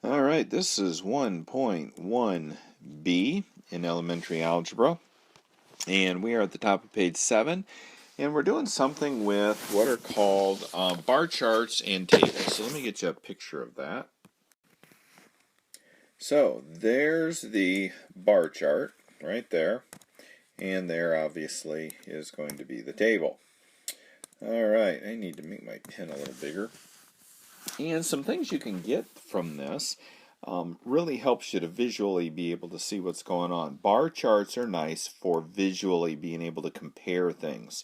All right, this is 1.1b in elementary algebra, and we are at the top of page 7, and we're doing something with what are called bar charts and tables. So let me get you a picture of that. So there's the bar chart right there, and there obviously is going to be the table. All right, I need to make my pen a little bigger. And some things you can get from this really helps you to visually be able to see what's going on. Bar charts are nice for visually being able to compare things.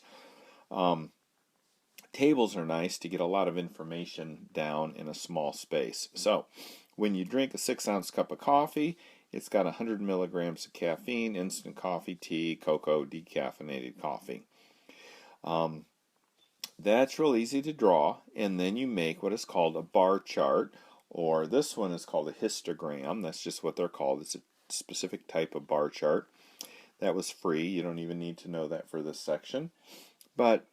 Tables are nice to get a lot of information down in a small space. So when you drink a 6-ounce cup of coffee, it's got 100 milligrams of caffeine, instant coffee, tea, cocoa, decaffeinated coffee. That's real easy to draw, and then you make what is called a bar chart, or this one is called a histogram. That's just what they're called. It's a specific type of bar chart. That was free. You don't even need to know that for this section. But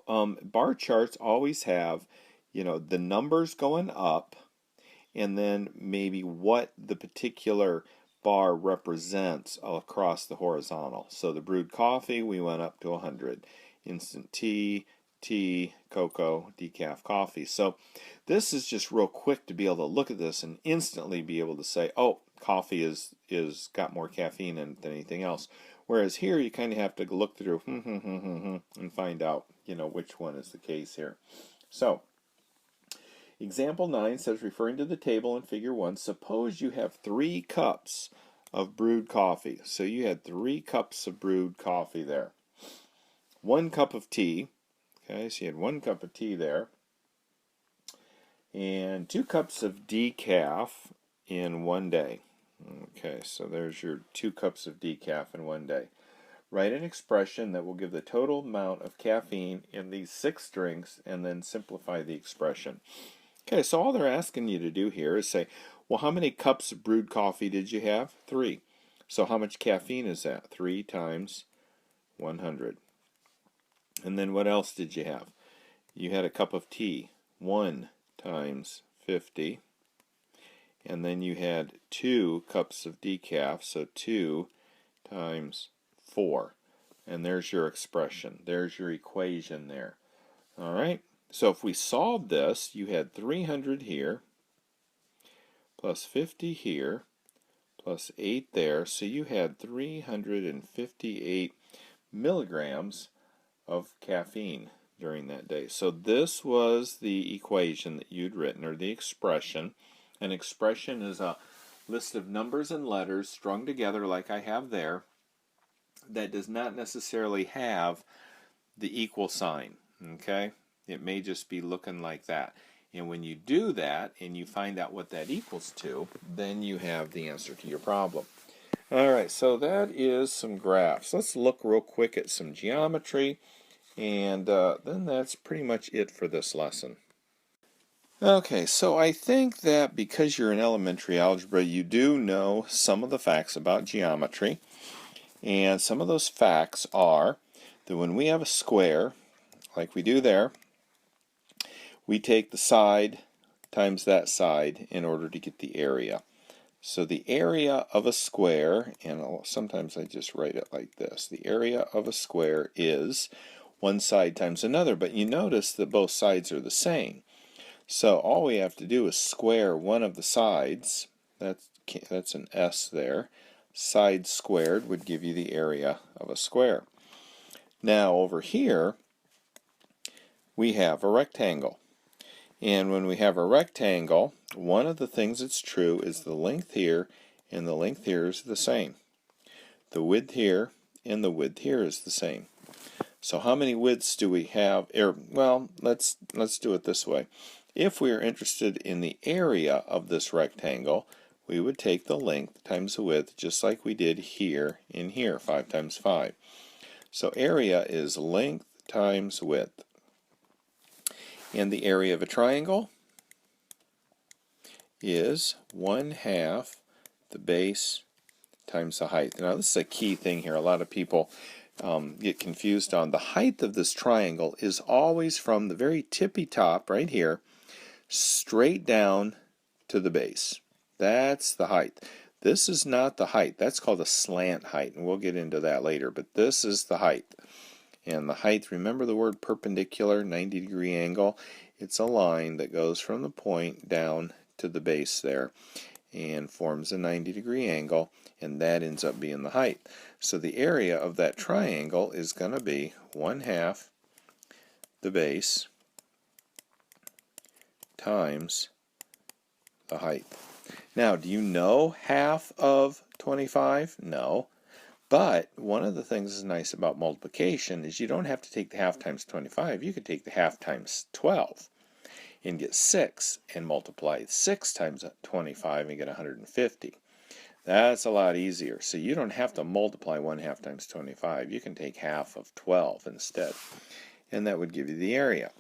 bar charts always have, the numbers going up, and then maybe what the particular bar represents across the horizontal. So the brewed coffee, we went up to 100. Instant tea, cocoa, decaf coffee. So this is just real quick to be able to look at this and instantly be able to say, oh, coffee is got more caffeine than anything else. Whereas here you kind of have to look through and find out, which one is the case here. So example 9 says, referring to the table in figure 1, suppose you have 3 cups of brewed coffee. So you had 3 cups of brewed coffee there. 1 cup of tea, okay, so you had 1 cup of tea there, and 2 cups of decaf in one day. Okay, so there's your 2 cups of decaf in one day. Write an expression that will give the total amount of caffeine in these 6 drinks, and then simplify the expression. Okay, so all they're asking you to do here is say, well, how many cups of brewed coffee did you have? 3. So how much caffeine is that? 3 times 100. And then what else did you have? You had a cup of tea, 1 times 50. And then you had 2 cups of decaf, so 2 times 4. And there's your expression. There's your equation there. All right? So if we solve this, you had 300 here, plus 50 here, plus 8 there. So you had 358 milligrams of caffeine during that day. So this was the equation that you'd written, or the expression. An expression is a list of numbers and letters strung together like I have there that does not necessarily have the equal sign. Okay? It may just be looking like that. And when you do that and you find out what that equals to, then you have the answer to your problem. Alright, so that is some graphs. Let's look real quick at some geometry, and then that's pretty much it for this lesson. Okay, so I think that because you're in elementary algebra, you do know some of the facts about geometry. And some of those facts are that when we have a square, like we do there, we take the side times that side in order to get the area. So the area of a square, and sometimes I just write it like this, the area of a square is one side times another, but you notice that both sides are the same. So all we have to do is square one of the sides. That's an S there. Side squared would give you the area of a square. Now over here we have a rectangle. And when we have a rectangle, one of the things that's true is the length here and the length here is the same. The width here and the width here is the same. So how many widths do we have? Well, let's do it this way. If we are interested in the area of this rectangle, we would take the length times the width, just like we did here in here, 5 times 5. So area is length times width. And the area of a triangle is 1/2 the base times the height. Now this is a key thing here. A lot of people get confused on. The height of this triangle is always from the very tippy top right here straight down to the base. That's the height. This is not the height. That's called a slant height, and we'll get into that later. But this is the height. And the height, remember the word perpendicular, 90-degree angle? It's a line that goes from the point down to the base there and forms a 90-degree angle, and that ends up being the height. So the area of that triangle is going to be 1/2 the base times the height. Now, do you know half of 25? No. But one of the things that's nice about multiplication is you don't have to take the half times 25. You could take the half times 12 and get 6 and multiply 6 times 25 and get 150. That's a lot easier. So you don't have to multiply 1/2 times 25. You can take half of 12 instead. And that would give you the area.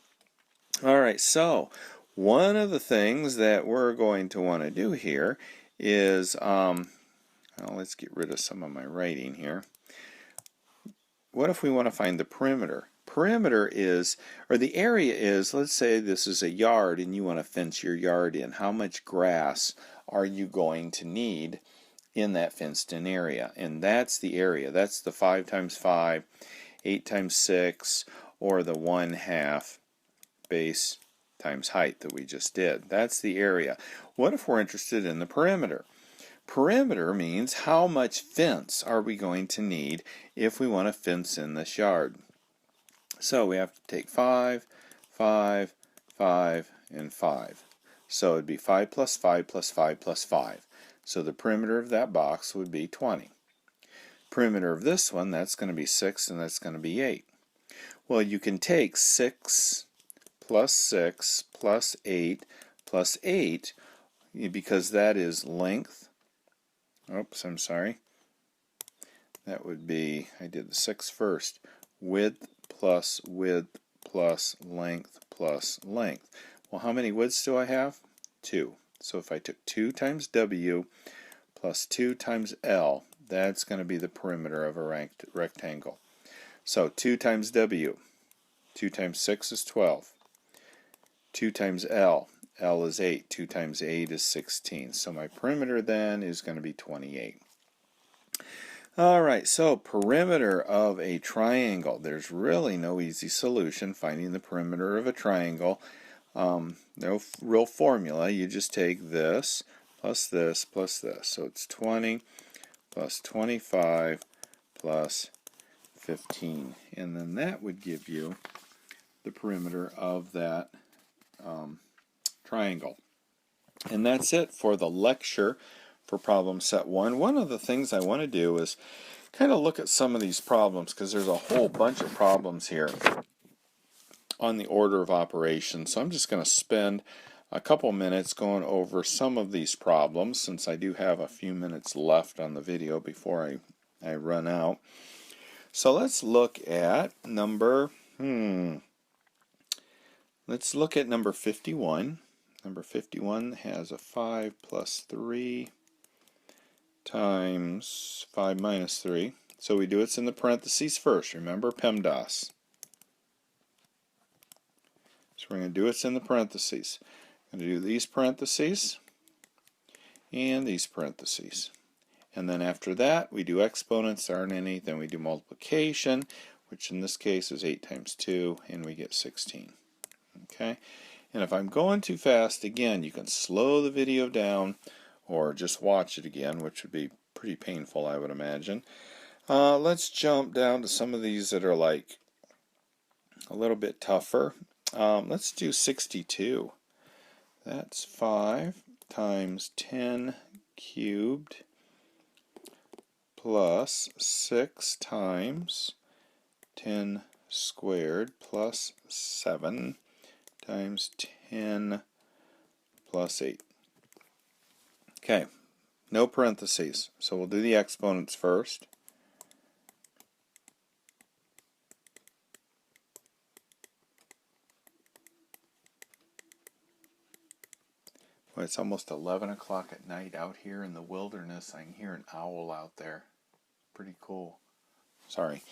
Alright, so one of the things that we're going to want to do here is, well, let's get rid of some of my writing here. What if we want to find the perimeter? Perimeter is, or the area is, let's say this is a yard and you want to fence your yard in. How much grass are you going to need in that fenced-in area? And that's the area. That's the 5 times 5, 8 times 6, or the 1/2 base times height that we just did. That's the area. What if we're interested in the perimeter? Perimeter means how much fence are we going to need if we want to fence in this yard. So we have to take 5, 5, 5, and 5. So it would be 5 plus 5 plus 5 plus 5. So the perimeter of that box would be 20. Perimeter of this one, that's going to be 6 and that's going to be 8. Well, you can take 6 plus 6 plus 8 plus 8 because that is length. Oops, I'm sorry. That would be, I did the 6 first. Width plus length plus length. Well, how many widths do I have? 2. So if I took 2 times W plus 2 times L, that's going to be the perimeter of a rectangle. So 2 times W, 2 times 6 is 12. 2 times L, L is 8. 2 times 8 is 16. So my perimeter then is going to be 28. Alright, so perimeter of a triangle. There's really no easy solution finding the perimeter of a triangle. No real formula. You just take this plus this plus this. So it's 20 plus 25 plus 15. And then that would give you the perimeter of that triangle. And that's it for the lecture for problem set 1. One of the things I want to do is kind of look at some of these problems because there's a whole bunch of problems here on the order of operations. So I'm just going to spend a couple minutes going over some of these problems since I do have a few minutes left on the video before I run out. So let's look at number 51. Number 51 has a 5 plus 3 times 5 minus 3. So we do it's in the parentheses first. Remember PEMDAS. So we're going to do it's in the parentheses. I'm going to do these parentheses and these parentheses. And then after that we do exponents. There aren't any. Then we do multiplication, which in this case is 8 times 2, and we get 16. Okay? And if I'm going too fast, again, you can slow the video down or just watch it again, which would be pretty painful, I would imagine. Let's jump down to some of these that are like a little bit tougher. Let's do 62. That's 5 times 10 cubed plus 6 times 10 squared plus 7 times 10 plus 8. Okay, no parentheses, so we'll do the exponents first. Well, it's almost 11 o'clock at night out here in the wilderness. I can hear an owl out there. Pretty cool. Sorry.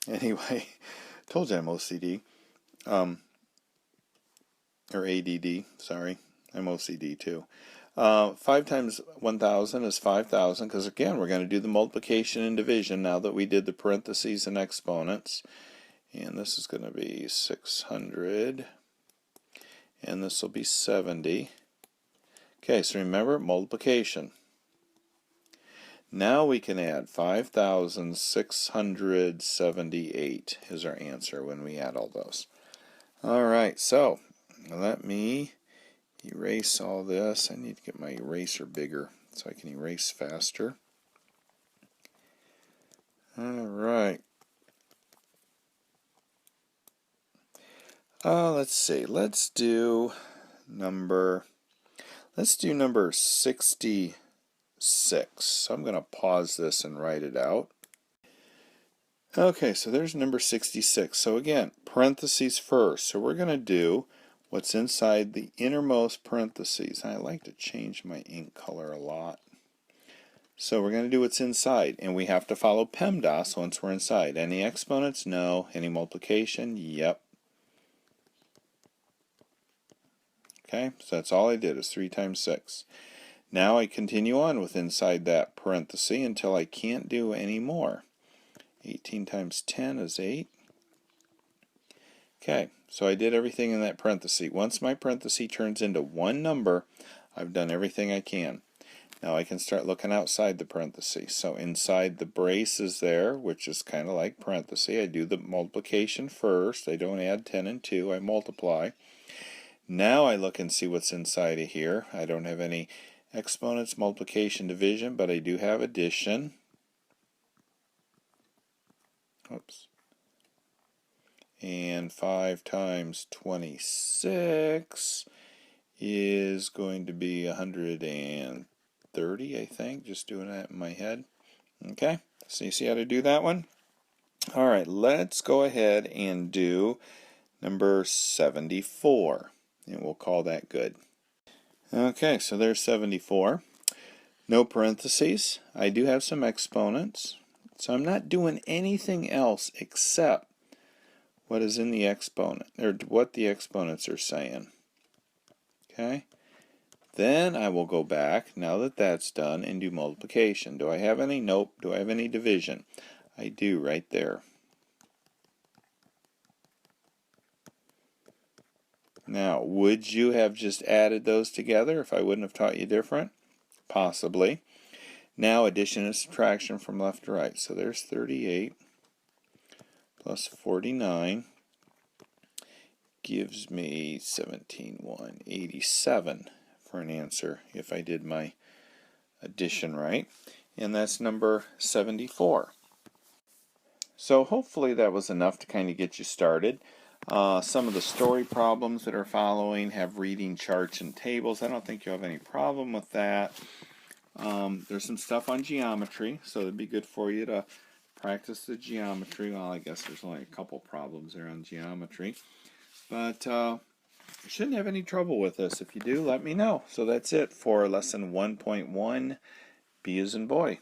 Anyway, told you I'm OCD. Or ADD, sorry. I'm OCD too. 5 times 1,000 is 5,000, because again, we're going to do the multiplication and division now that we did the parentheses and exponents. And this is going to be 600, and this will be 70. Okay, so remember, multiplication. Now we can add 5,678 is our answer when we add all those. Alright, so let me erase all this. I need to get my eraser bigger so I can erase faster. Alright. Let's see. Let's do number 66. So I'm going to pause this and write it out. Okay, so there's number 66. So again, parentheses first. So we're going to do what's inside the innermost parentheses. I like to change my ink color a lot. So we're going to do what's inside, and we have to follow PEMDAS once we're inside. Any exponents? No. Any multiplication? Yep. Okay, so that's all I did, is 3 times 6. Now I continue on with inside that parenthesis until I can't do any more. 18 times 10 is 8. Okay, so I did everything in that parenthesis. Once my parenthesis turns into one number, I've done everything I can. Now I can start looking outside the parenthesis. So inside the braces there, which is kind of like parenthesis, I do the multiplication first. I don't add 10 and 2, I multiply. Now I look and see what's inside of here. I don't have any exponents, multiplication, division, but I do have addition. Oops. And 5 times 26 is going to be 130, I think, just doing that in my head. Okay, so you see how to do that one? All right, let's go ahead and do number 74, and we'll call that good. Okay, so there's 74. No parentheses. I do have some exponents, so I'm not doing anything else except what is in the exponent, or what the exponents are saying. Okay? Then I will go back, now that that's done, and do multiplication. Do I have any? Nope. Do I have any division? I do, right there. Now, would you have just added those together if I wouldn't have taught you different? Possibly. Now, addition and subtraction from left to right. So there's 38 plus 49 gives me 17,187 for an answer if I did my addition right. And that's number 74. So hopefully that was enough to kind of get you started. Some of the story problems that are following have reading charts and tables. I don't think you'll have any problem with that. There's some stuff on geometry, so it'd be good for you to practice the geometry. Well, I guess there's only a couple problems there on geometry. But you shouldn't have any trouble with this. If you do, let me know. So that's it for lesson 1.1, B as in boy.